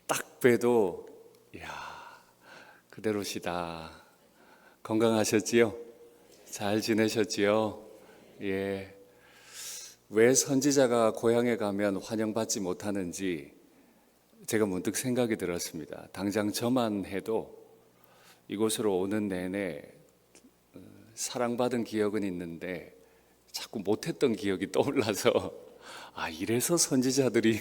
딱 봬도 이야, 그대로시다. 건강하셨지요? 잘 지내셨지요? 예. 왜 선지자가 고향에 가면 환영받지 못하는지 제가 문득 생각이 들었습니다. 당장 저만 해도 이곳으로 오는 내내 사랑받은 기억은 있는데 자꾸 못했던 기억이 떠올라서 이래서 선지자들이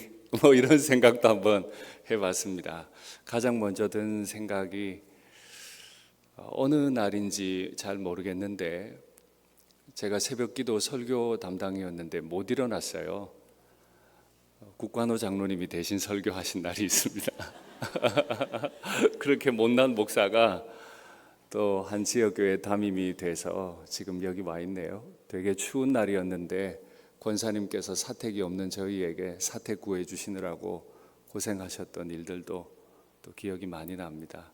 이런 생각도 한번 해봤습니다. 가장 먼저 든 생각이 어느 날인지 잘 모르겠는데 제가 새벽기도 설교 담당이었는데 못 일어났어요. 국관호 장로님이 대신 설교하신 날이 있습니다. 그렇게 못난 목사가 또 한 지역교회 담임이 돼서 지금 여기 와 있네요. 되게 추운 날이었는데 권사님께서 사택이 없는 저희에게 사택 구해 주시느라고 고생하셨던 일들도 또 기억이 많이 납니다.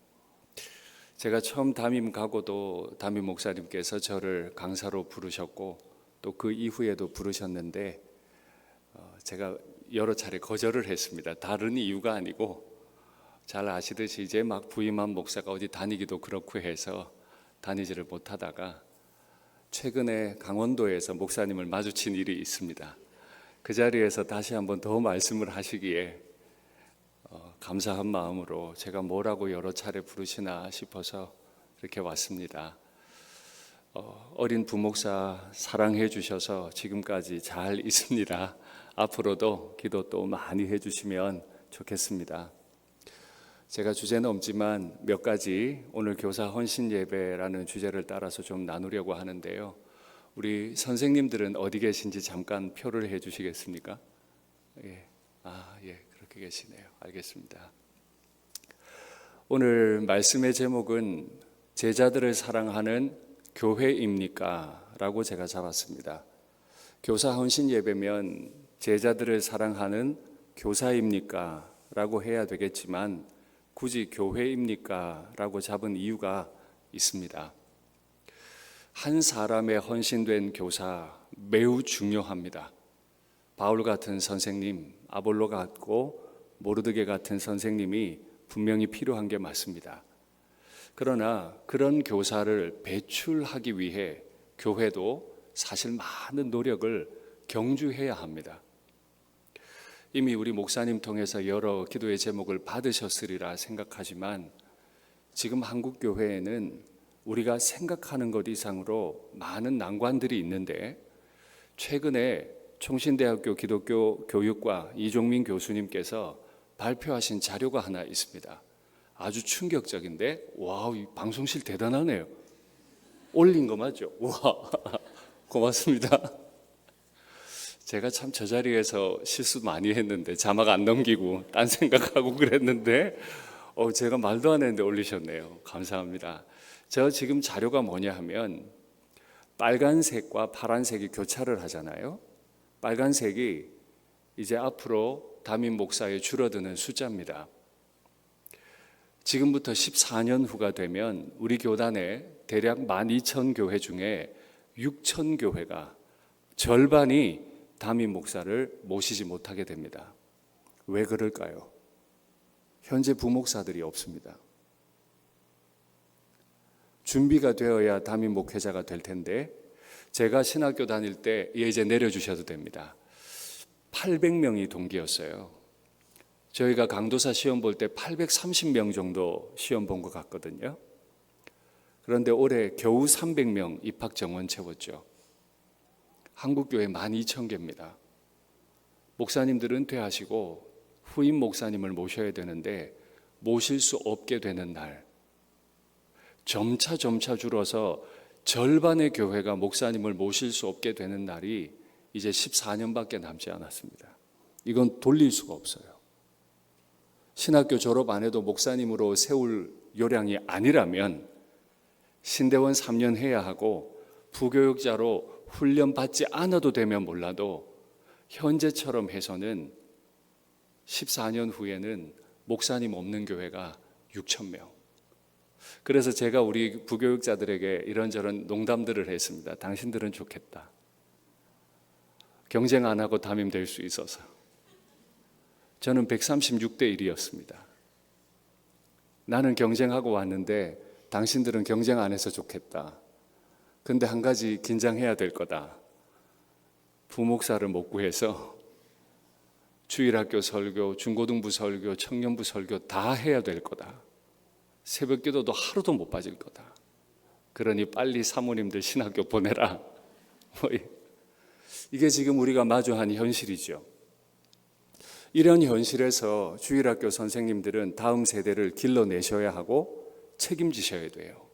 제가 처음 담임 가고도 담임 목사님께서 저를 강사로 부르셨고 또 그 이후에도 부르셨는데 제가 여러 차례 거절을 했습니다. 다른 이유가 아니고 잘 아시듯이 이제 막 부임한 목사가 어디 다니기도 그렇고 해서 다니지를 못하다가 최근에 강원도에서 목사님을 마주친 일이 있습니다. 그 자리에서 다시 한번 더 말씀을 하시기에 감사한 마음으로 제가 뭐라고 여러 차례 부르시나 싶어서 이렇게 왔습니다. 어린 부목사 사랑해 주셔서 지금까지 잘 있습니다. 앞으로도 기도 또 많이 해주시면 좋겠습니다. 제가 주제는 없지만 몇 가지 오늘 교사 헌신 예배라는 주제를 따라서 좀 나누려고 하는데요. 우리 선생님들은 어디 계신지 잠깐 표를 해 주시겠습니까? 예. 그렇게 계시네요. 알겠습니다. 오늘 말씀의 제목은 제자들을 사랑하는 교회입니까? 라고 제가 잡았습니다. 교사 헌신 예배면 제자들을 사랑하는 교사입니까? 라고 해야 되겠지만 굳이 교회입니까? 라고 잡은 이유가 있습니다. 한 사람의 헌신된 교사 매우 중요합니다. 바울 같은 선생님, 아볼로 같고 모르드게 같은 선생님이 분명히 필요한 게 맞습니다. 그러나 그런 교사를 배출하기 위해 교회도 사실 많은 노력을 경주해야 합니다. 이미 우리 목사님 통해서 여러 기도의 제목을 받으셨으리라 생각하지만 지금 한국 교회에는 우리가 생각하는 것 이상으로 많은 난관들이 있는데 최근에 총신대학교 기독교 교육과 이종민 교수님께서 발표하신 자료가 하나 있습니다. 아주 충격적인데 이 방송실 대단하네요. 올린 거 맞죠? 고맙습니다. 제가 참 저 자리에서 실수 많이 했는데 자막 안 넘기고 딴 생각하고 그랬는데 제가 말도 안 했는데 올리셨네요. 감사합니다. 저 지금 자료가 뭐냐 하면 빨간색과 파란색이 교차를 하잖아요. 빨간색이 이제 앞으로 담임 목사의 줄어드는 숫자입니다. 지금부터 14년 후가 되면 우리 교단에 대략 12,000교회 중에 6,000교회가 절반이 담임 목사를 모시지 못하게 됩니다. 왜 그럴까요? 현재 부목사들이 없습니다. 준비가 되어야 담임 목회자가 될 텐데 제가 신학교 다닐 때 이제 내려주셔도 됩니다. 800명이 동기였어요. 저희가 강도사 시험 볼 때 830명 정도 시험 본 것 같거든요. 그런데 올해 겨우 300명 입학 정원 채웠죠. 한국교회 12,000개입니다. 목사님들은 퇴하시고 후임 목사님을 모셔야 되는데 모실 수 없게 되는 날, 점차 줄어서 절반의 교회가 목사님을 모실 수 없게 되는 날이 이제 14년밖에 남지 않았습니다. 이건 돌릴 수가 없어요. 신학교 졸업 안 해도 목사님으로 세울 요량이 아니라면 신대원 3년 해야 하고 부교육자로 훈련받지 않아도 되면 몰라도 현재처럼 해서는 14년 후에는 목사님 없는 교회가 6,000명. 그래서 제가 우리 부교육자들에게 이런저런 농담들을 했습니다. 당신들은 좋겠다. 경쟁 안 하고 담임 될 수 있어서. 저는 136대 1이었습니다. 나는 경쟁하고 왔는데 당신들은 경쟁 안 해서 좋겠다. 근데 한 가지 긴장해야 될 거다. 부목사를 못 구해서 주일학교 설교, 중고등부 설교, 청년부 설교 다 해야 될 거다. 새벽 기도도 하루도 못 빠질 거다. 그러니 빨리 사모님들 신학교 보내라. 이게 지금 우리가 마주한 현실이죠. 이런 현실에서 주일학교 선생님들은 다음 세대를 길러내셔야 하고 책임지셔야 돼요.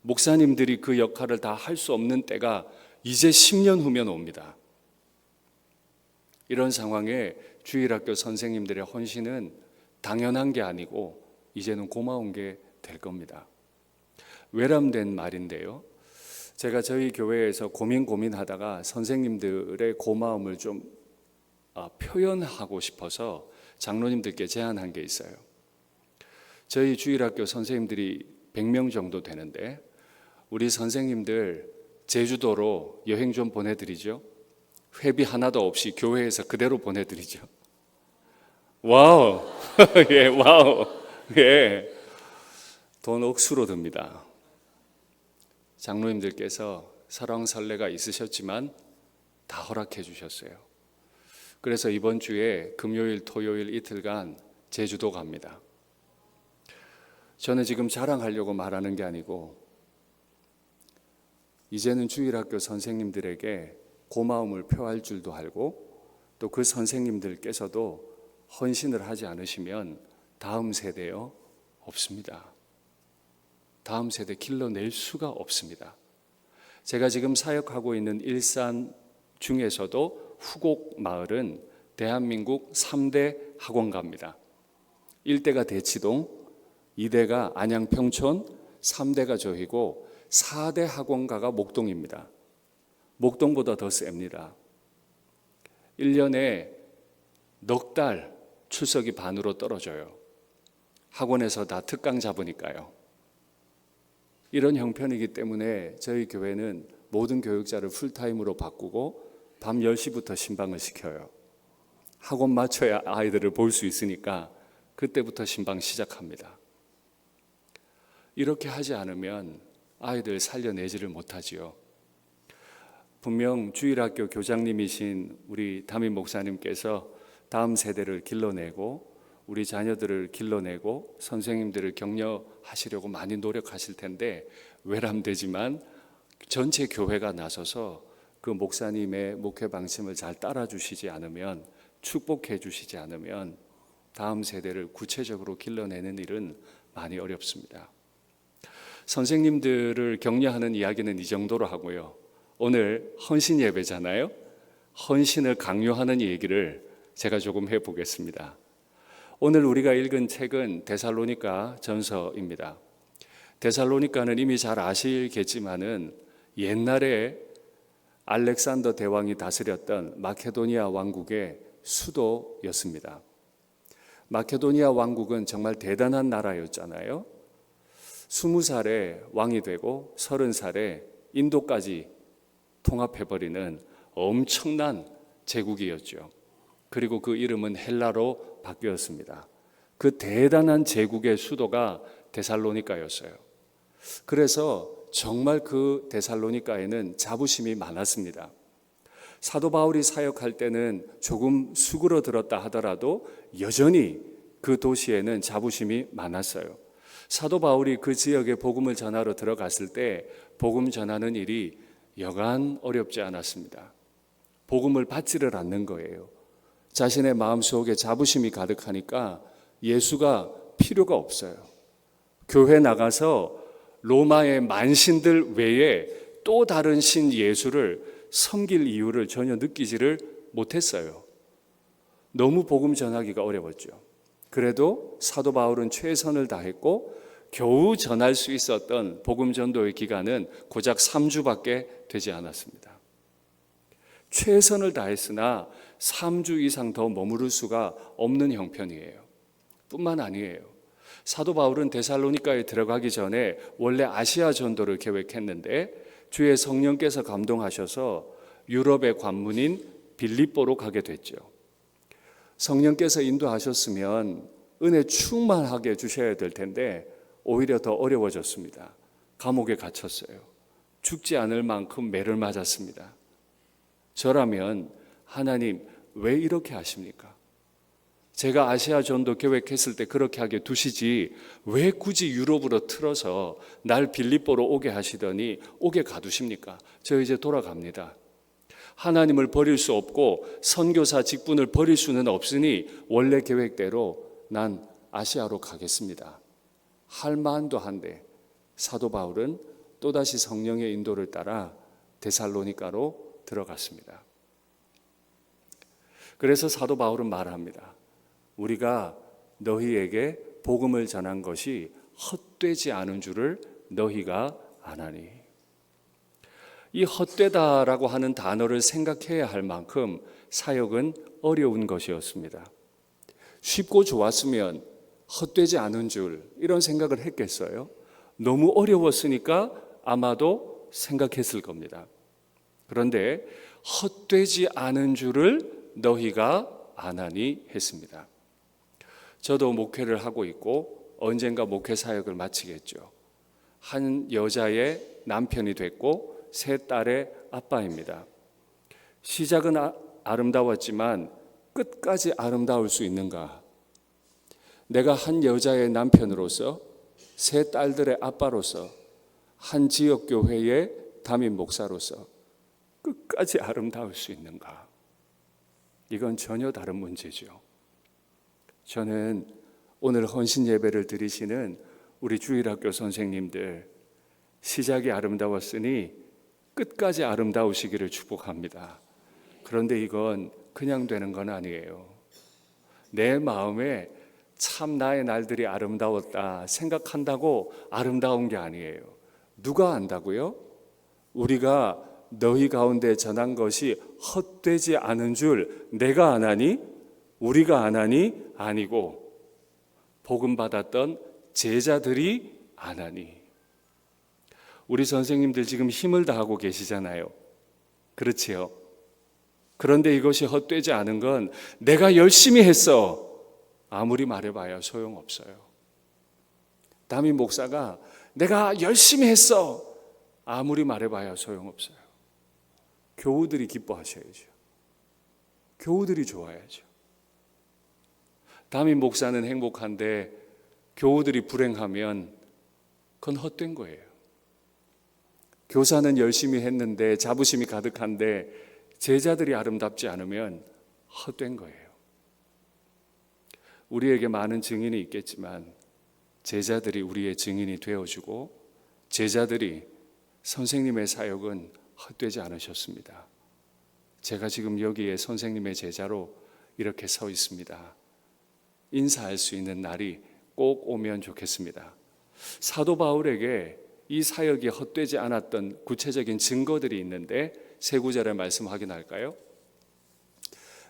목사님들이 그 역할을 다 할 수 없는 때가 이제 10년 후면 옵니다. 이런 상황에 주일학교 선생님들의 헌신은 당연한 게 아니고 이제는 고마운 게 될 겁니다. 외람된 말인데요. 제가 저희 교회에서 고민하다가 선생님들의 고마움을 좀 표현하고 싶어서 장로님들께 제안한 게 있어요. 저희 주일학교 선생님들이 100명 정도 되는데 우리 선생님들 제주도로 여행 좀 보내드리죠. 회비 하나도 없이 교회에서 그대로 보내드리죠. 와우, 예, 와우, 예, 돈 억수로 듭니다. 장로님들께서 설왕설래가 있으셨지만 다 허락해 주셨어요. 그래서 이번 주에 금요일, 토요일 이틀간 제주도 갑니다. 저는 지금 자랑하려고 말하는 게 아니고 이제는 주일학교 선생님들에게 고마움을 표할 줄도 알고 또 그 선생님들께서도 헌신을 하지 않으시면 다음 세대요 없습니다. 다음 세대 길러낼 수가 없습니다. 제가 지금 사역하고 있는 일산 중에서도 후곡 마을은 대한민국 3대 학원가입니다. 1대가 대치동, 2대가 안양 평촌, 3대가 저희고 4대 학원가가 목동입니다. 목동보다 더 셉니다. 1년에 넉 달 출석이 반으로 떨어져요. 학원에서 다 특강 잡으니까요. 이런 형편이기 때문에 저희 교회는 모든 교육자를 풀타임으로 바꾸고 밤 10시부터 신방을 시켜요. 학원 맞춰야 아이들을 볼 수 있으니까 그때부터 신방 시작합니다. 이렇게 하지 않으면 아이들 살려내지를 못하지요. 분명 주일학교 교장님이신 우리 담임 목사님께서 다음 세대를 길러내고 우리 자녀들을 길러내고 선생님들을 격려하시려고 많이 노력하실 텐데 외람되지만 전체 교회가 나서서 그 목사님의 목회 방침을 잘 따라주시지 않으면 축복해 주시지 않으면 다음 세대를 구체적으로 길러내는 일은 많이 어렵습니다. 선생님들을 격려하는 이야기는 이 정도로 하고요. 오늘 헌신 예배잖아요. 헌신을 강요하는 얘기를 제가 조금 해보겠습니다. 오늘 우리가 읽은 책은 데살로니가 전서입니다. 데살로니가는 이미 잘 아시겠지만은 옛날에 알렉산더 대왕이 다스렸던 마케도니아 왕국의 수도였습니다. 마케도니아 왕국은 정말 대단한 나라였잖아요. 20살에 왕이 되고 30살에 인도까지 통합해버리는 엄청난 제국이었죠. 그리고 그 이름은 헬라로 바뀌었습니다. 그 대단한 제국의 수도가 데살로니가였어요. 그래서 정말 그 데살로니가에는 자부심이 많았습니다. 사도 바울이 사역할 때는 조금 수그러들었다 하더라도 여전히 그 도시에는 자부심이 많았어요. 사도 바울이 그 지역에 복음을 전하러 들어갔을 때 복음 전하는 일이 여간 어렵지 않았습니다. 복음을 받지를 않는 거예요. 자신의 마음속에 자부심이 가득하니까 예수가 필요가 없어요. 교회 나가서 로마의 만신들 외에 또 다른 신 예수를 섬길 이유를 전혀 느끼지를 못했어요. 너무 복음 전하기가 어려웠죠. 그래도 사도 바울은 최선을 다했고 겨우 전할 수 있었던 복음 전도의 기간은 고작 3주밖에 되지 않았습니다. 최선을 다했으나 3주 이상 더 머무를 수가 없는 형편이에요. 뿐만 아니에요. 사도 바울은 데살로니가에 들어가기 전에 원래 아시아 전도를 계획했는데 주의 성령께서 감동하셔서 유럽의 관문인 빌립보로 가게 됐죠. 성령께서 인도하셨으면 은혜 충만하게 주셔야 될 텐데 오히려 더 어려워졌습니다. 감옥에 갇혔어요. 죽지 않을 만큼 매를 맞았습니다. 저라면 하나님 왜 이렇게 하십니까? 제가 아시아 전도 계획했을 때 그렇게 하게 두시지 왜 굳이 유럽으로 틀어서 날 빌립보로 오게 하시더니 오게 가두십니까? 저 이제 돌아갑니다. 하나님을 버릴 수 없고 선교사 직분을 버릴 수는 없으니 원래 계획대로 난 아시아로 가겠습니다. 할 만도 한데 사도 바울은 또다시 성령의 인도를 따라 데살로니가로 들어갔습니다. 그래서 사도 바울은 말합니다. 우리가 너희에게 복음을 전한 것이 헛되지 않은 줄을 너희가 아나니. 이 헛되다라고 하는 단어를 생각해야 할 만큼 사역은 어려운 것이었습니다. 쉽고 좋았으면 헛되지 않은 줄 이런 생각을 했겠어요? 너무 어려웠으니까 아마도 생각했을 겁니다. 그런데 헛되지 않은 줄을 너희가 아나니 했습니다. 저도 목회를 하고 있고 언젠가 목회 사역을 마치겠죠. 한 여자의 남편이 됐고 세 딸의 아빠입니다. 시작은 아름다웠지만 끝까지 아름다울 수 있는가? 내가 한 여자의 남편으로서 세 딸들의 아빠로서 한 지역교회의 담임 목사로서 끝까지 아름다울 수 있는가? 이건 전혀 다른 문제죠. 저는 오늘 헌신 예배를 드리시는 우리 주일학교 선생님들 시작이 아름다웠으니 끝까지 아름다우시기를 축복합니다. 그런데 이건 그냥 되는 건 아니에요. 내 마음에 참 나의 날들이 아름다웠다 생각한다고 아름다운 게 아니에요. 누가 안다고요? 우리가 너희 가운데 전한 것이 헛되지 않은 줄 내가 아나니? 우리가 아나니? 아니고 복음 받았던 제자들이 아나니. 우리 선생님들 지금 힘을 다하고 계시잖아요. 그렇지요? 그런데 이것이 헛되지 않은 건 내가 열심히 했어. 아무리 말해봐야 소용없어요. 담임 목사가 내가 열심히 했어. 아무리 말해봐야 소용없어요. 교우들이 기뻐하셔야죠. 교우들이 좋아야죠. 담임 목사는 행복한데 교우들이 불행하면 그건 헛된 거예요. 교사는 열심히 했는데 자부심이 가득한데 제자들이 아름답지 않으면 헛된 거예요. 우리에게 많은 증인이 있겠지만 제자들이 우리의 증인이 되어주고 제자들이 선생님의 사역은 헛되지 않으셨습니다. 제가 지금 여기에 선생님의 제자로 이렇게 서 있습니다. 인사할 수 있는 날이 꼭 오면 좋겠습니다. 사도 바울에게 이 사역이 헛되지 않았던 구체적인 증거들이 있는데 세 구절의 말씀 확인할까요?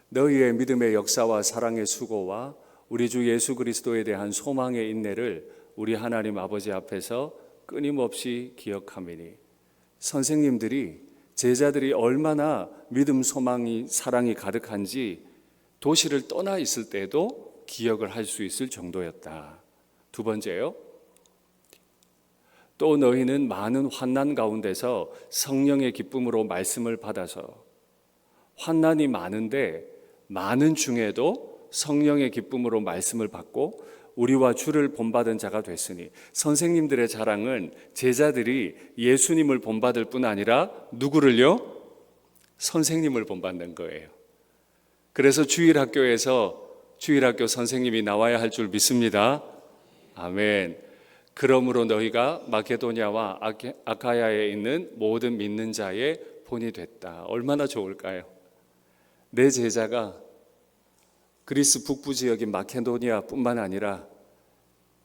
너희의 믿음의 역사와 사랑의 수고와 우리 주 예수 그리스도에 대한 소망의 인내를 우리 하나님 아버지 앞에서 끊임없이 기억하미니. 선생님들이 제자들이 얼마나 믿음, 소망이, 사랑이 가득한지 도시를 떠나 있을 때도 기억을 할 수 있을 정도였다. 두 번째요. 또 너희는 많은 환난 가운데서 성령의 기쁨으로 말씀을 받아서 환난이 많은데 많은 중에도 성령의 기쁨으로 말씀을 받고 우리와 주를 본받은 자가 됐으니. 선생님들의 자랑은 제자들이 예수님을 본받을 뿐 아니라 누구를요? 선생님을 본받는 거예요. 그래서 주일학교에서 주일학교 선생님이 나와야 할 줄 믿습니다. 아멘. 그러므로 너희가 마케도냐와 아카야에 있는 모든 믿는 자의 본이 됐다. 얼마나 좋을까요? 내 제자가 그리스 북부 지역인 마케도니아뿐만 아니라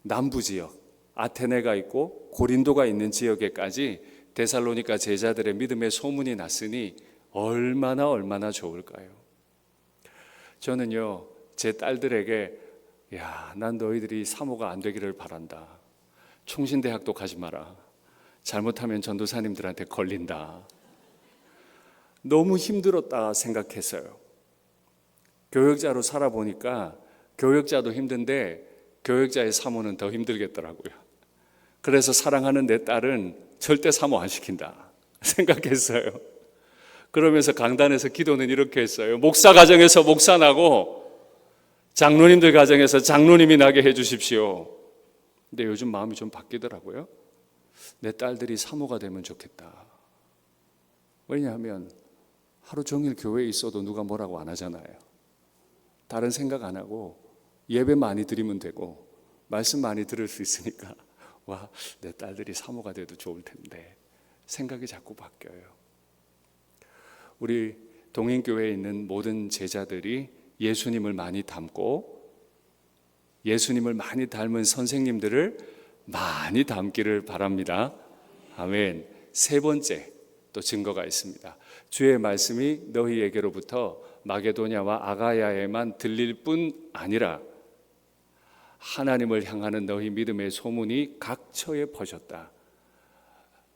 남부 지역 아테네가 있고 고린도가 있는 지역에까지 데살로니가 제자들의 믿음의 소문이 났으니 얼마나 좋을까요? 저는요 제 딸들에게 난 너희들이 사모가 안 되기를 바란다. 총신대학도 가지 마라. 잘못하면 전도사님들한테 걸린다. 너무 힘들었다 생각했어요. 교역자로 살아보니까 교역자도 힘든데 교역자의 사모는 더 힘들겠더라고요. 그래서 사랑하는 내 딸은 절대 사모 안 시킨다 생각했어요. 그러면서 강단에서 기도는 이렇게 했어요. 목사 가정에서 목사 나고 장로님들 가정에서 장로님이 나게 해주십시오. 근데 요즘 마음이 좀 바뀌더라고요. 내 딸들이 사모가 되면 좋겠다. 왜냐하면 하루 종일 교회에 있어도 누가 뭐라고 안 하잖아요. 다른 생각 안 하고 예배 많이 드리면 되고 말씀 많이 들을 수 있으니까 와, 내 딸들이 사모가 돼도 좋을 텐데 생각이 자꾸 바뀌어요. 우리 동인교회에 있는 모든 제자들이 예수님을 많이 닮고 예수님을 많이 닮은 선생님들을 많이 닮기를 바랍니다. 아멘. 세 번째 또 증거가 있습니다. 주의 말씀이 너희에게로부터 마게도냐와 아가야에만 들릴 뿐 아니라 하나님을 향하는 너희 믿음의 소문이 각처에 퍼졌다.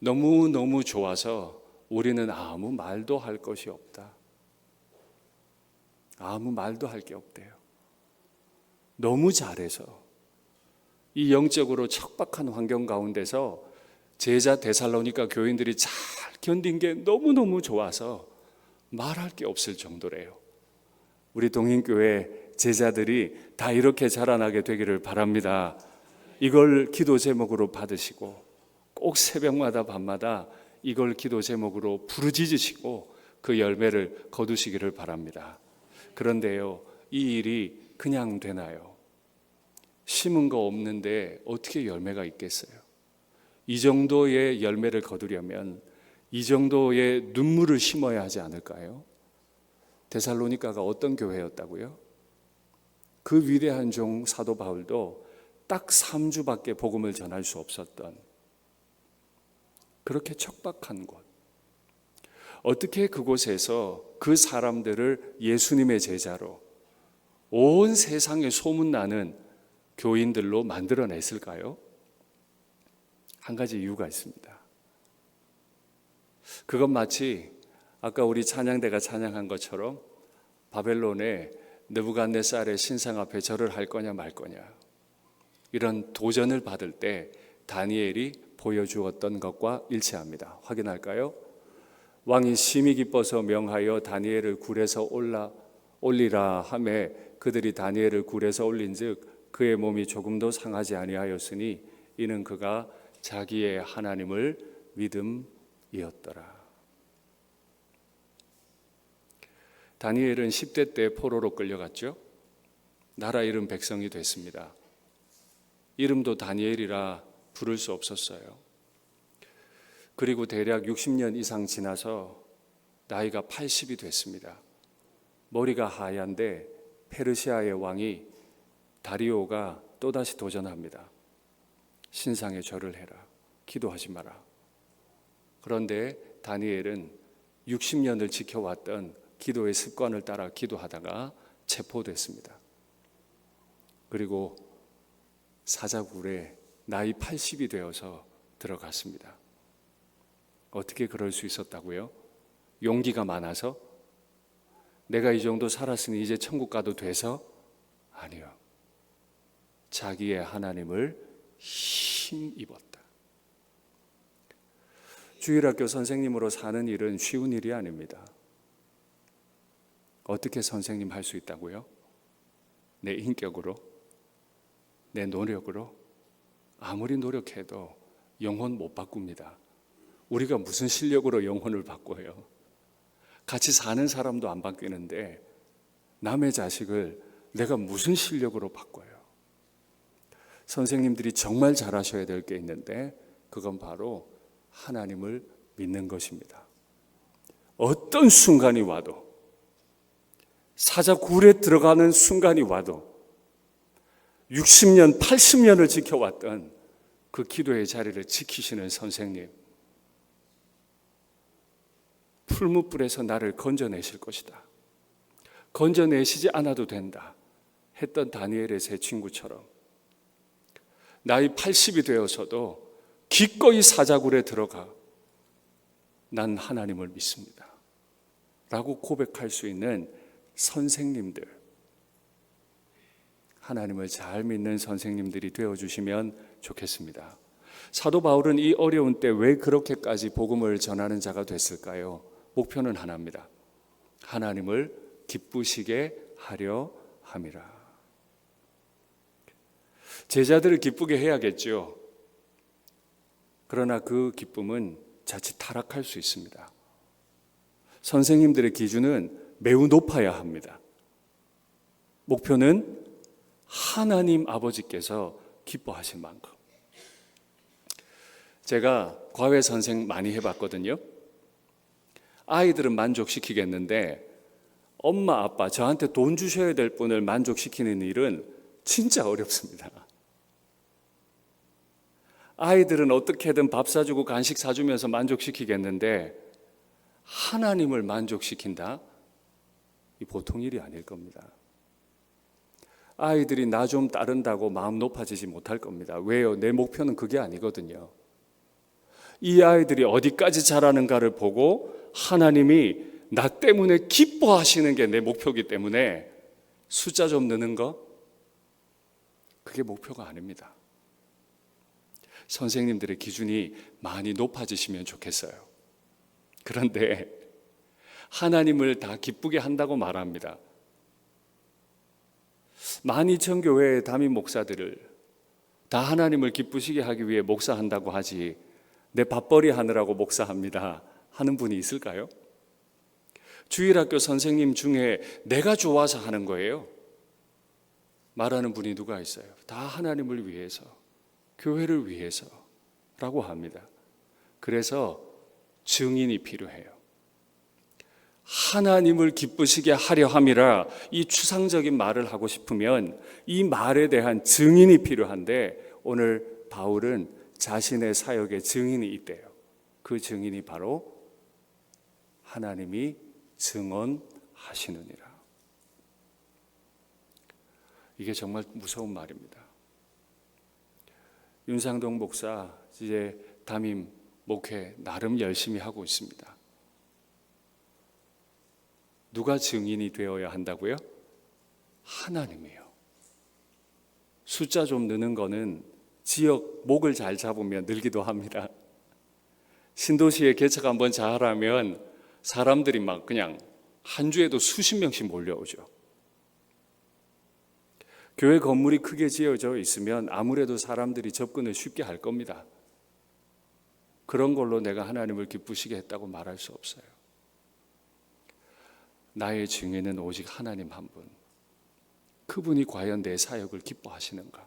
너무너무 좋아서 우리는 아무 말도 할 것이 없다. 아무 말도 할 게 없대요. 너무 잘해서 이 영적으로 척박한 환경 가운데서 제자 데살로니가 교인들이 잘 견딘 게 너무너무 좋아서 말할 게 없을 정도래요. 우리 동인교회 제자들이 다 이렇게 자라나게 되기를 바랍니다. 이걸 기도 제목으로 받으시고 꼭 새벽마다 밤마다 이걸 기도 제목으로 부르짖으시고 그 열매를 거두시기를 바랍니다. 그런데요, 이 일이 그냥 되나요? 심은 거 없는데 어떻게 열매가 있겠어요? 이 정도의 열매를 거두려면 이 정도의 눈물을 심어야 하지 않을까요? 데살로니가가 어떤 교회였다고요? 그 위대한 종 사도 바울도 딱 3주밖에 복음을 전할 수 없었던 그렇게 척박한 곳. 어떻게 그곳에서 그 사람들을 예수님의 제자로 온 세상에 소문나는 교인들로 만들어냈을까요? 한 가지 이유가 있습니다. 그건 마치 아까 우리 찬양대가 찬양한 것처럼 바벨론의 느부갓네살의 신상 앞에 절을 할 거냐 말 거냐 이런 도전을 받을 때 다니엘이 보여주었던 것과 일치합니다. 확인할까요? 왕이 심히 기뻐서 명하여 다니엘을 굴에서 올리라 하매 그들이 다니엘을 굴에서 올린즉 그의 몸이 조금도 상하지 아니하였으니 이는 그가 자기의 하나님을 믿음이었더라. 다니엘은 10대 때 포로로 끌려갔죠. 나라 잃은 백성이 됐습니다. 이름도 다니엘이라 부를 수 없었어요. 그리고 대략 60년 이상 지나서 나이가 80이 됐습니다. 머리가 하얀데 페르시아의 왕이 다리오가 또다시 도전합니다. 신상에 절을 해라. 기도하지 마라. 그런데 다니엘은 60년을 지켜왔던 기도의 습관을 따라 기도하다가 체포됐습니다. 그리고 사자굴에 나이 80이 되어서 들어갔습니다. 어떻게 그럴 수 있었다고요? 용기가 많아서? 내가 이 정도 살았으니 이제 천국 가도 돼서? 아니요. 자기의 하나님을 힘입었다. 주일학교 선생님으로 사는 일은 쉬운 일이 아닙니다. 어떻게 선생님 할 수 있다고요? 내 인격으로? 내 노력으로? 아무리 노력해도 영혼 못 바꿉니다. 우리가 무슨 실력으로 영혼을 바꿔요? 같이 사는 사람도 안 바뀌는데 남의 자식을 내가 무슨 실력으로 바꿔요? 선생님들이 정말 잘하셔야 될 게 있는데 그건 바로 하나님을 믿는 것입니다. 어떤 순간이 와도 사자굴에 들어가는 순간이 와도 60년, 80년을 지켜왔던 그 기도의 자리를 지키시는 선생님, 풀무불에서 나를 건져내실 것이다. 건져내시지 않아도 된다 했던 다니엘의 세 친구처럼 나이 80이 되어서도 기꺼이 사자굴에 들어가 난 하나님을 믿습니다 라고 고백할 수 있는 선생님들, 하나님을 잘 믿는 선생님들이 되어주시면 좋겠습니다. 사도 바울은 이 어려운 때 왜 그렇게까지 복음을 전하는 자가 됐을까요? 목표는 하나입니다. 하나님을 기쁘시게 하려 함이라. 제자들을 기쁘게 해야겠죠. 그러나 그 기쁨은 자칫 타락할 수 있습니다. 선생님들의 기준은 매우 높아야 합니다. 목표는 하나님 아버지께서 기뻐하실 만큼. 제가 과외 선생 많이 해봤거든요. 아이들은 만족시키겠는데 엄마 아빠 저한테 돈 주셔야 될 분을 만족시키는 일은 진짜 어렵습니다. 아이들은 어떻게든 밥 사주고 간식 사주면서 만족시키겠는데 하나님을 만족시킨다? 이 보통 일이 아닐 겁니다. 아이들이 나 좀 따른다고 마음 높아지지 못할 겁니다. 왜요? 내 목표는 그게 아니거든요. 이 아이들이 어디까지 자라는가를 보고 하나님이 나 때문에 기뻐하시는 게 내 목표이기 때문에 숫자 좀 느는 거? 그게 목표가 아닙니다. 선생님들의 기준이 많이 높아지시면 좋겠어요. 그런데 하나님을 다 기쁘게 한다고 말합니다. 12,000교회의 담임 목사들을 다 하나님을 기쁘시게 하기 위해 목사한다고 하지 내 밥벌이 하느라고 목사합니다 하는 분이 있을까요? 주일학교 선생님 중에 내가 좋아서 하는 거예요 말하는 분이 누가 있어요? 다 하나님을 위해서, 교회를 위해서라고 합니다. 그래서 증인이 필요해요. 하나님을 기쁘시게 하려 함이라 이 추상적인 말을 하고 싶으면 이 말에 대한 증인이 필요한데 오늘 바울은 자신의 사역에 증인이 있대요. 그 증인이 바로 하나님이 증언하시느니라. 이게 정말 무서운 말입니다. 윤상동 목사 이제 담임 목회 나름 열심히 하고 있습니다. 누가 증인이 되어야 한다고요? 하나님이요. 숫자 좀 느는 거는 지역 목을 잘 잡으면 늘기도 합니다. 신도시에 개척 한번 잘하면 사람들이 막 그냥 한 주에도 수십 명씩 몰려오죠. 교회 건물이 크게 지어져 있으면 아무래도 사람들이 접근을 쉽게 할 겁니다. 그런 걸로 내가 하나님을 기쁘시게 했다고 말할 수 없어요. 나의 증인은 오직 하나님 한 분. 그분이 과연 내 사역을 기뻐하시는가?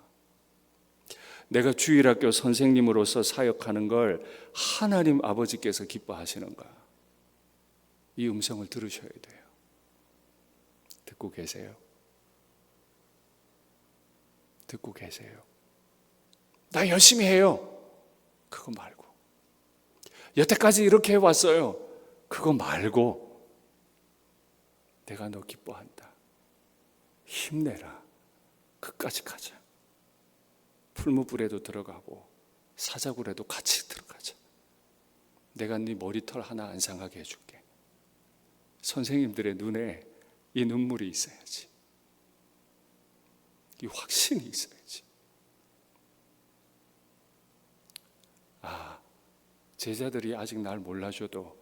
내가 주일학교 선생님으로서 사역하는 걸 하나님 아버지께서 기뻐하시는가? 이 음성을 들으셔야 돼요. 듣고 계세요? 듣고 계세요? 나 열심히 해요. 그거 말고. 여태까지 이렇게 해왔어요. 그거 말고 내가 너 기뻐한다. 힘내라. 끝까지 가자. 풀무불에도 들어가고 사자굴에도 같이 들어가자. 내가 네 머리털 하나 안 상하게 해줄게. 선생님들의 눈에 이 눈물이 있어야지. 이 확신이 있어야지. 제자들이 아직 날 몰라줘도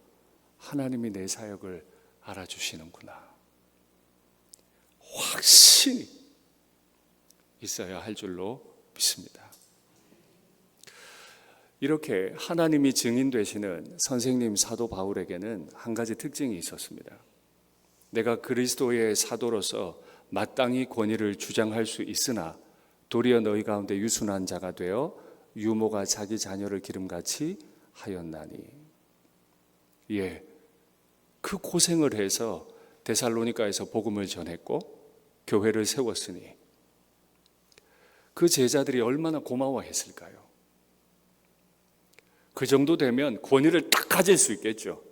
하나님이 내 사역을 알아주시는구나. 확신이 있어야 할 줄로 믿습니다. 이렇게 하나님이 증인 되시는 선생님 사도 바울에게는 한 가지 특징이 있었습니다. 내가 그리스도의 사도로서 마땅히 권위를 주장할 수 있으나 도리어 너희 가운데 유순한 자가 되어 유모가 자기 자녀를 기름같이 하였나니. 예, 그 고생을 해서 데살로니가에서 복음을 전했고 교회를 세웠으니 그 제자들이 얼마나 고마워했을까요? 그 정도 되면 권위를 딱 가질 수 있겠죠.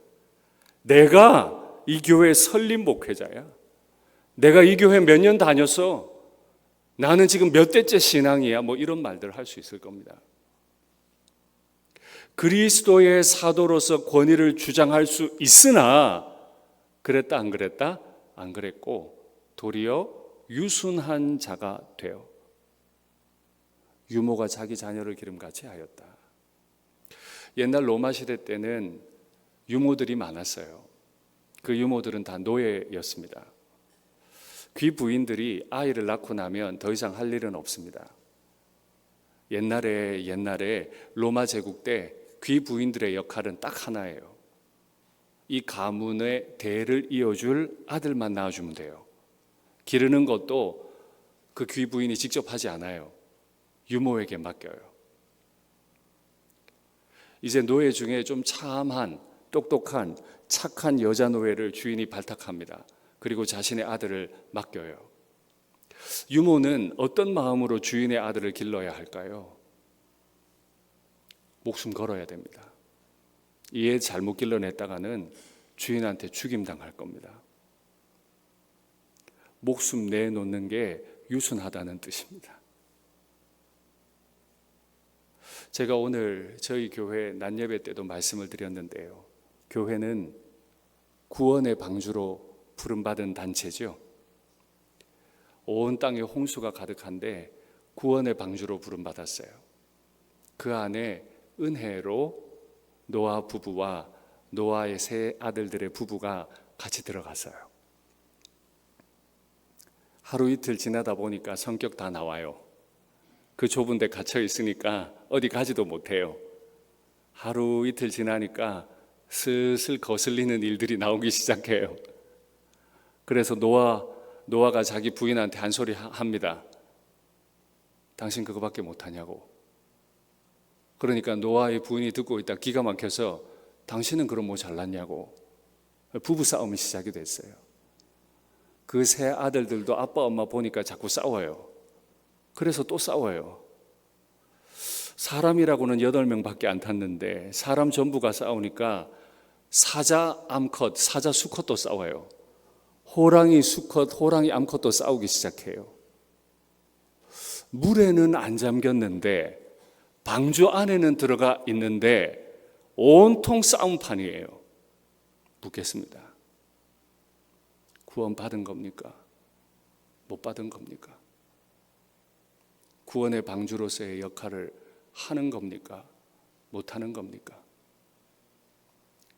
내가 이 교회 설립 목회자야. 내가 이 교회 몇 년 다녔어. 나는 지금 몇 대째 신앙이야. 뭐 이런 말들을 할 수 있을 겁니다. 그리스도의 사도로서 권위를 주장할 수 있으나 그랬다 안 그랬다? 안 그랬고 도리어 유순한 자가 되어 유모가 자기 자녀를 기름같이 하였다. 옛날 로마 시대 때는 유모들이 많았어요. 그 유모들은 다 노예였습니다. 귀부인들이 아이를 낳고 나면 더 이상 할 일은 없습니다. 옛날에 로마 제국 때 귀부인들의 역할은 딱 하나예요. 이 가문의 대를 이어줄 아들만 낳아주면 돼요. 기르는 것도 그 귀부인이 직접 하지 않아요. 유모에게 맡겨요. 이제 노예 중에 좀 참한, 똑똑한, 착한 여자 노예를 주인이 발탁합니다. 그리고 자신의 아들을 맡겨요. 유모는 어떤 마음으로 주인의 아들을 길러야 할까요? 목숨 걸어야 됩니다. 이에 잘못 길러냈다가는 주인한테 죽임당할 겁니다. 목숨 내놓는 게 유순하다는 뜻입니다. 제가 오늘 저희 교회 낮예배 때도 말씀을 드렸는데요. 교회는 구원의 방주로 부름받은 단체죠. 온 땅에 홍수가 가득한데 구원의 방주로 부름받았어요. 그 안에 은혜로 노아 부부와 노아의 세 아들들의 부부가 같이 들어갔어요. 하루 이틀 지나다 보니까 성격 다 나와요. 그 좁은 데 갇혀 있으니까 어디 가지도 못해요. 하루 이틀 지나니까 슬슬 거슬리는 일들이 나오기 시작해요. 그래서 노아가 자기 부인한테 한 소리 합니다. 당신 그거밖에 못하냐고. 그러니까 노아의 부인이 듣고 있다 기가 막혀서 당신은 그럼 뭐 잘났냐고. 부부싸움이 시작이 됐어요. 그 세 아들들도 아빠 엄마 보니까 자꾸 싸워요. 그래서 또 싸워요. 사람이라고는 8명밖에 안 탔는데 사람 전부가 싸우니까 사자 암컷, 사자 수컷도 싸워요. 호랑이 수컷, 호랑이 암컷도 싸우기 시작해요. 물에는 안 잠겼는데 방주 안에는 들어가 있는데 온통 싸움판이에요. 묻겠습니다. 구원 받은 겁니까? 못 받은 겁니까? 구원의 방주로서의 역할을 하는 겁니까? 못 하는 겁니까?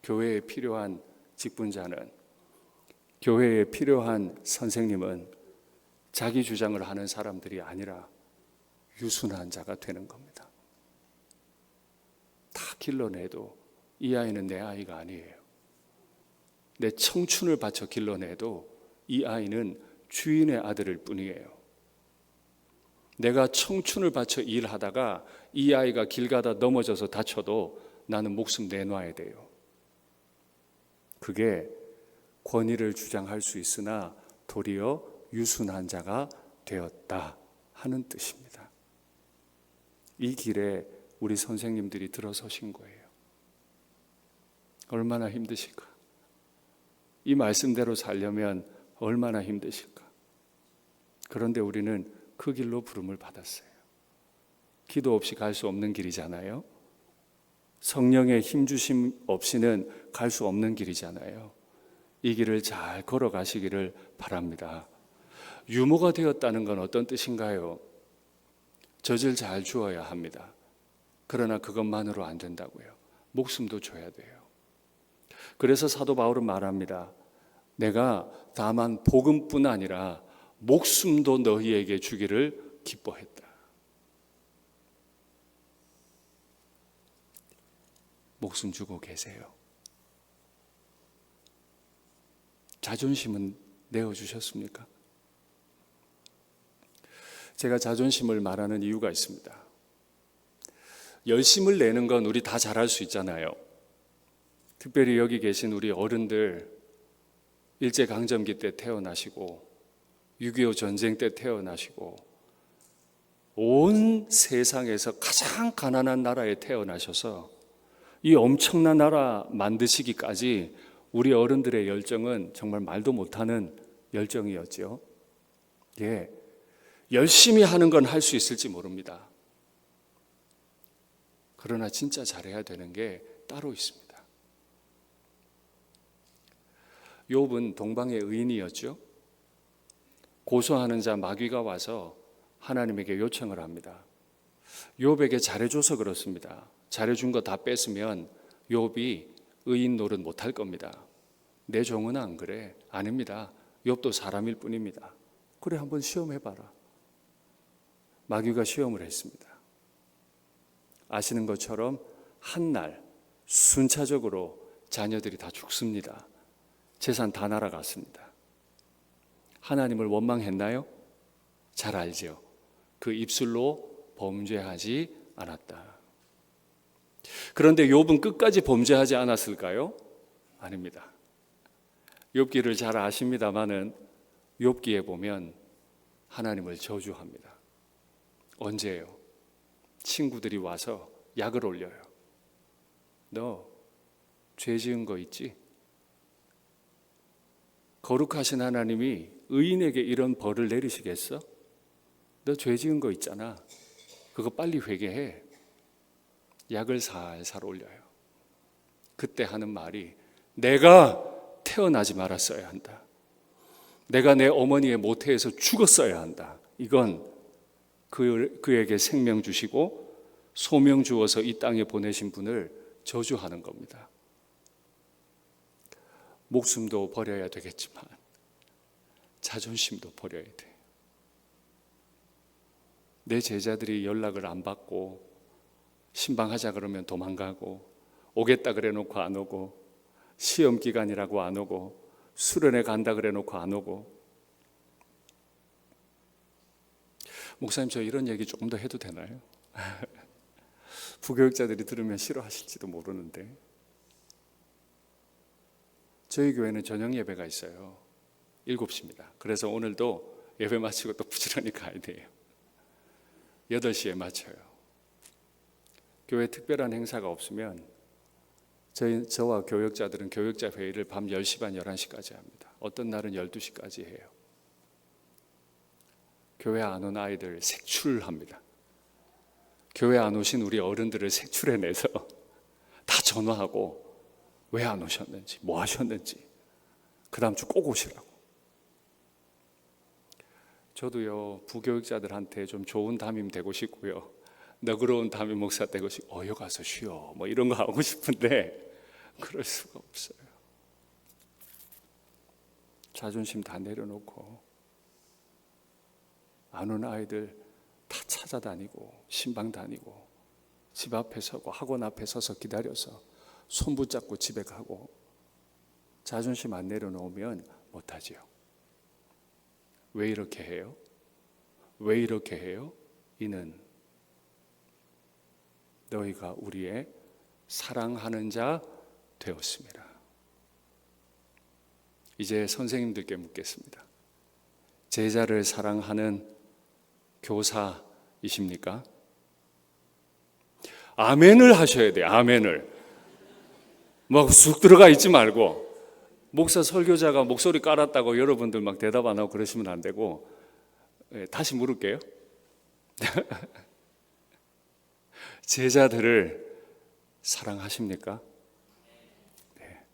교회에 필요한 직분자는, 교회에 필요한 선생님은 자기 주장을 하는 사람들이 아니라 유순한 자가 되는 겁니다. 다 길러내도 이 아이는 내 아이가 아니에요. 내 청춘을 바쳐 길러내도 이 아이는 주인의 아들일 뿐이에요. 내가 청춘을 바쳐 일하다가 이 아이가 길 가다 넘어져서 다쳐도 나는 목숨 내놔야 돼요. 그게 권위를 주장할 수 있으나 도리어 유순한 자가 되었다 하는 뜻입니다. 이 길에 우리 선생님들이 들어서신 거예요. 얼마나 힘드실까? 이 말씀대로 살려면 얼마나 힘드실까? 그런데 우리는 그 길로 부름을 받았어요. 기도 없이 갈 수 없는 길이잖아요. 성령의 힘주심 없이는 갈 수 없는 길이잖아요. 이 길을 잘 걸어가시기를 바랍니다. 유모가 되었다는 건 어떤 뜻인가요? 젖을 잘 주어야 합니다. 그러나 그것만으로 안 된다고요. 목숨도 줘야 돼요. 그래서 사도 바울은 말합니다. 내가 다만 복음뿐 아니라 목숨도 너희에게 주기를 기뻐했다. 목숨 주고 계세요. 자존심은 내어주셨습니까? 제가 자존심을 말하는 이유가 있습니다. 열심을 내는 건 우리 다 잘할 수 있잖아요. 특별히 여기 계신 우리 어른들, 일제강점기 때 태어나시고 6.25 전쟁 때 태어나시고 온 세상에서 가장 가난한 나라에 태어나셔서 이 엄청난 나라 만드시기까지 우리 어른들의 열정은 정말 말도 못하는 열정이었죠. 예, 열심히 하는 건 할 수 있을지 모릅니다. 그러나 진짜 잘해야 되는 게 따로 있습니다. 욥은 동방의 의인이었죠. 고소하는 자 마귀가 와서 하나님에게 요청을 합니다. 욥에게 잘해줘서 그렇습니다. 잘해준 거 다 뺐으면 욥이 의인 노릇 못할 겁니다. 내 종은 안 그래. 아닙니다. 욥도 사람일 뿐입니다. 그래, 한번 시험해봐라. 마귀가 시험을 했습니다. 아시는 것처럼 한날 순차적으로 자녀들이 다 죽습니다. 재산 다 날아갔습니다. 하나님을 원망했나요? 잘 알죠. 그 입술로 범죄하지 않았다. 그런데 욥은 끝까지 범죄하지 않았을까요? 아닙니다. 욥기를 잘 아십니다마는 욥기에 보면 하나님을 저주합니다. 언제예요? 친구들이 와서 약을 올려요. 너 죄 지은 거 있지? 거룩하신 하나님이 의인에게 이런 벌을 내리시겠어? 너 죄 지은 거 있잖아. 그거 빨리 회개해. 약을 살살 올려요. 그때 하는 말이 내가 태어나지 말았어야 한다. 내가 내 어머니의 모태에서 죽었어야 한다. 이건 그에게 생명 주시고 소명 주어서 이 땅에 보내신 분을 저주하는 겁니다. 목숨도 버려야 되겠지만 자존심도 버려야 돼. 내 제자들이 연락을 안 받고 신방하자 그러면 도망가고 오겠다 그래 놓고 안 오고 시험 기간이라고 안 오고 수련회 간다 그래 놓고 안 오고. 목사님, 저 이런 얘기 조금 더 해도 되나요? 부교육자들이 들으면 싫어하실지도 모르는데 저희 교회는 저녁 예배가 있어요. 7시입니다. 그래서 오늘도 예배 마치고 또 부지런히 가야 돼요. 8시에 마쳐요. 교회 특별한 행사가 없으면 저와 교역자들은 교역자 회의를 밤 10시 반 11시까지 합니다. 어떤 날은 12시까지 해요. 교회 안 온 아이들 색출합니다. 교회 안 오신 우리 어른들을 색출해내서 다 전화하고 왜 안 오셨는지, 뭐 하셨는지, 그 다음 주 꼭 오시라고. 저도요, 부교육자들한테 좀 좋은 담임 되고 싶고요, 너그러운 담임 목사 되고 싶고, 어여 가서 쉬어, 뭐 이런 거 하고 싶은데 그럴 수가 없어요. 자존심 다 내려놓고 안 온 아이들 다 찾아다니고 신방 다니고 집 앞에 서고 학원 앞에 서서 기다려서 손 붙잡고 집에 가고. 자존심 안 내려놓으면 못하지요. 왜 이렇게 해요? 왜 이렇게 해요? 이는 너희가 우리의 사랑하는 자 되었습니다. 이제 선생님들께 묻겠습니다. 제자를 사랑하는 교사이십니까? 아멘을 하셔야 돼요. 아멘을. 막 쑥 들어가 있지 말고, 목사 설교자가 목소리 깔았다고 여러분들 막 대답 안 하고 그러시면 안 되고. 다시 물을게요. 제자들을 사랑하십니까? 네.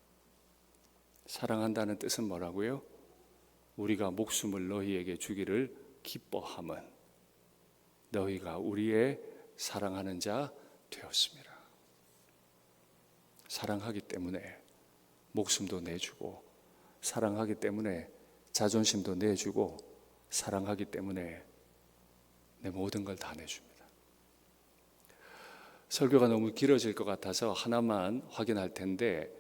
사랑한다는 뜻은 뭐라고요? 우리가 목숨을 너희에게 주기를 기뻐함은 너희가 우리의 사랑하는 자 되었습니다. 사랑하기 때문에 목숨도 내주고, 사랑하기 때문에 자존심도 내주고, 사랑하기 때문에 내 모든 걸 다 내줍니다. 설교가 너무 길어질 것 같아서 하나만 확인할 텐데,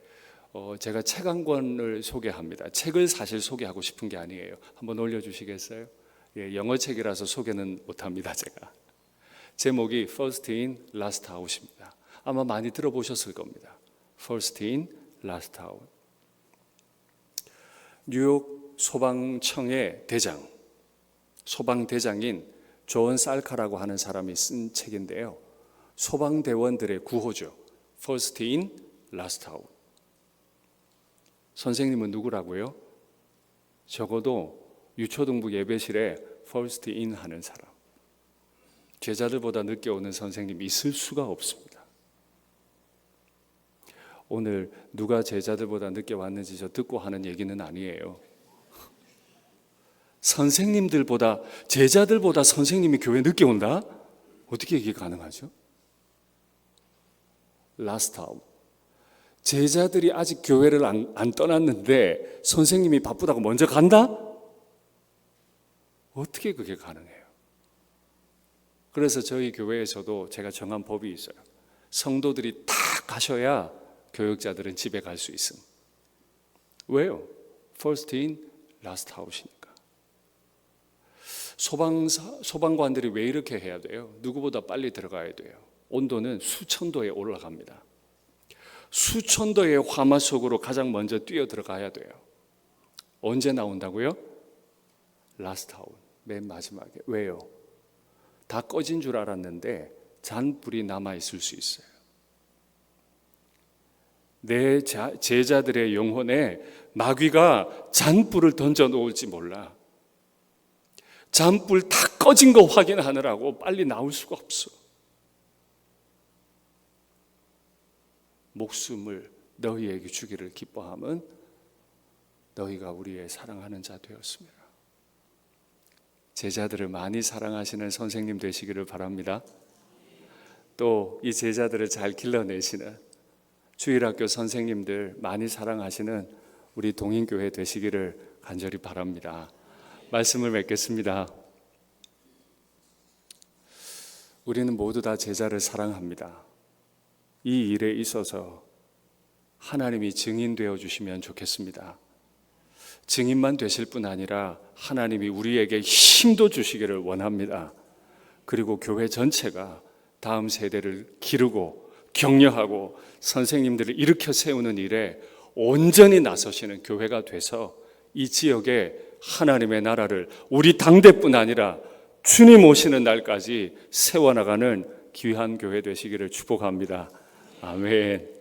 제가 책 한 권을 소개합니다. 책을 사실 소개하고 싶은 게 아니에요. 한번 올려주시겠어요? 예, 영어 책이라서 소개는 못합니다. 제가 제목이 First in, Last out입니다. 아마 많이 들어보셨을 겁니다. First in, Last out. 뉴욕 소방청의 대장, 소방대장인 존 살카라고 하는 사람이 쓴 책인데요, 소방대원들의 구호죠. First in, Last out. 선생님은 누구라고요? 적어도 유초등부 예배실에 First in 하는 사람. 제자들보다 늦게 오는 선생님이 있을 수가 없습니다. 오늘 누가 제자들보다 늦게 왔는지 저 듣고 하는 얘기는 아니에요. 선생님들보다, 제자들보다 선생님이 교회 늦게 온다? 어떻게 이게 가능하죠? 라스트 아웃. 제자들이 아직 교회를 안 떠났는데 선생님이 바쁘다고 먼저 간다? 어떻게 그게 가능해요? 그래서 저희 교회에서도 제가 정한 법이 있어요. 성도들이 다 가셔야 교역자들은 집에 갈 수 있음. 왜요? First in, last out이니까. 소방관들이 왜 이렇게 해야 돼요? 누구보다 빨리 들어가야 돼요. 온도는 수천 도에 올라갑니다. 수천 도의 화마 속으로 가장 먼저 뛰어 들어가야 돼요. 언제 나온다고요? 라스트 아웃, 맨 마지막에. 왜요? 다 꺼진 줄 알았는데 잔불이 남아있을 수 있어요. 내 제자들의 영혼에 마귀가 잔불을 던져 놓을지 몰라. 잔불 다 꺼진 거 확인하느라고 빨리 나올 수가 없어. 목숨을 너희에게 주기를 기뻐함은 너희가 우리의 사랑하는 자 되었습니다. 제자들을 많이 사랑하시는 선생님 되시기를 바랍니다. 또 이 제자들을 잘 길러내시는 주일학교 선생님들 많이 사랑하시는 우리 동인교회 되시기를 간절히 바랍니다. 말씀을 맺겠습니다. 우리는 모두 다 제자를 사랑합니다. 이 일에 있어서 하나님이 증인되어 주시면 좋겠습니다. 증인만 되실 뿐 아니라 하나님이 우리에게 힘도 주시기를 원합니다. 그리고 교회 전체가 다음 세대를 기르고 격려하고 선생님들을 일으켜 세우는 일에 온전히 나서시는 교회가 돼서 이 지역에 하나님의 나라를 우리 당대뿐 아니라 주님 오시는 날까지 세워나가는 귀한 교회 되시기를 축복합니다. 아멘.